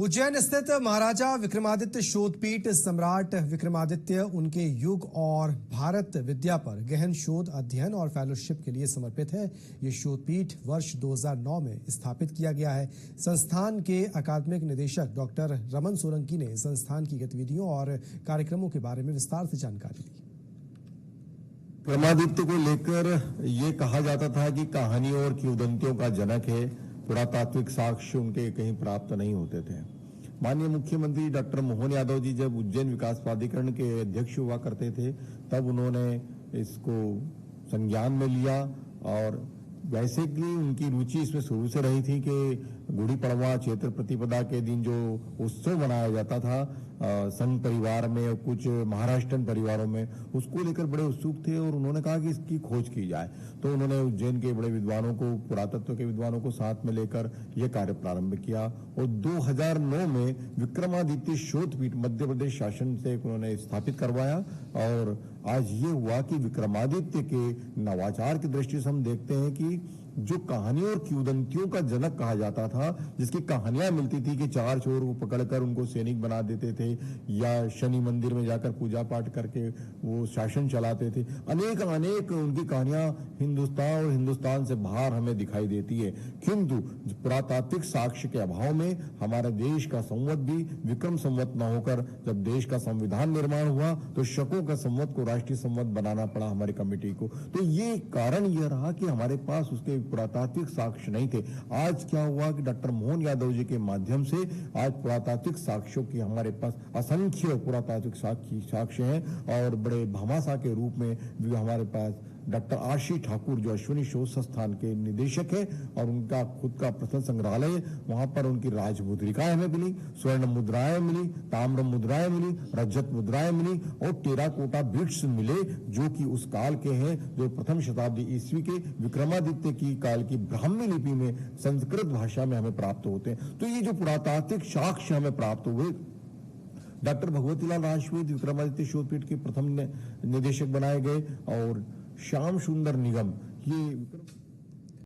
उज्जैन स्थित महाराजा विक्रमादित्य शोधपीठ सम्राट विक्रमादित्य, उनके युग और भारत विद्या पर गहन शोध, अध्ययन और फेलोशिप के लिए समर्पित है। ये शोधपीठ वर्ष 2009 में स्थापित किया गया है। संस्थान के अकादमिक निदेशक डॉक्टर रमन सोलंकी ने संस्थान की गतिविधियों और कार्यक्रमों के बारे में विस्तार से जानकारी दी। विक्रमादित्य को लेकर ये कहा जाता था कि कहानियों और किंवदंतियों का जनक है। पुरातात्विक साक्ष्य उनके कहीं प्राप्त नहीं होते थे। माननीय मुख्यमंत्री डॉक्टर मोहन यादव जी जब उज्जैन विकास प्राधिकरण के अध्यक्ष हुआ करते थे, तब उन्होंने इसको संज्ञान में लिया और वैसे कि उनकी रुचि इसमें शुरू से रही थी कि गुड़ी पड़वा क्षेत्र प्रतिपदा के दिन जो उत्सव मनाया जाता था संघ परिवार में और कुछ महाराष्ट्रन परिवारों में, उसको लेकर बड़े उत्सुक थे और उन्होंने कहा कि इसकी खोज की जाए। तो उन्होंने उज्जैन के बड़े विद्वानों को, पुरातत्व के विद्वानों को साथ में लेकर यह कार्य प्रारंभ किया और 2009 में विक्रमादित्य शोधपीठ मध्य प्रदेश शासन से उन्होंने स्थापित करवाया। और आज ये हुआ कि विक्रमादित्य के नवाचार की दृष्टि से हम देखते हैं कि जो कहानियों और किंवदंतियों का जनक कहा जाता था, जिसकी कहानियां मिलती थी कि चार चोर को पकड़कर उनको सैनिक बना देते थे या शनि मंदिर में जाकर पूजा पाठ करके वो शासन चलाते थे, अनेक उनकी कहानियां हिंदुस्तान और हिंदुस्तान से बाहर हमें दिखाई देती है। किंतु पुरातात्विक साक्ष्य के अभाव में हमारे देश का संवत भी विक्रम संवत न होकर जब देश का संविधान निर्माण हुआ तो शकों का संवत को राष्ट्रीय संवत बनाना पड़ा हमारी कमेटी को। तो ये कारण यह रहा कि हमारे पास उसके पुरातात्विक साक्ष्य नहीं थे। आज क्या हुआ कि डॉक्टर मोहन यादव जी के माध्यम से आज पुरातात्विक साक्ष्यों की हमारे पास असंख्य पुरातात्विक साक्ष्य हैं और बड़े भामाशाह के रूप में भी हमारे पास डॉक्टर आशी ठाकुर जो अश्विनी शोध संस्थान के निदेशक है और उनका खुद का प्रथम संग्रहालय है, वहां पर उनकी राज मुद्रिकाएं हमें मिली, स्वर्ण मुद्राएं मिली, ताम्र मुद्राएं मिली, रजत मुद्राएं मिली और टेराकोटा बिट्स मिले जो कि उस काल के हैं, जो प्रथम शताब्दी ईस्वी के विक्रमादित्य की काल की ब्राह्मी लिपि में संस्कृत भाषा में हमें प्राप्त होते हैं। तो ये जो पुरातात्विक साक्ष्य हमें प्राप्त हुए, डॉक्टर भगवतीलाल राजपूत विक्रमादित्य शोधपीठ के प्रथम निदेशक बनाए गए और श्याम सुंदर निगम ये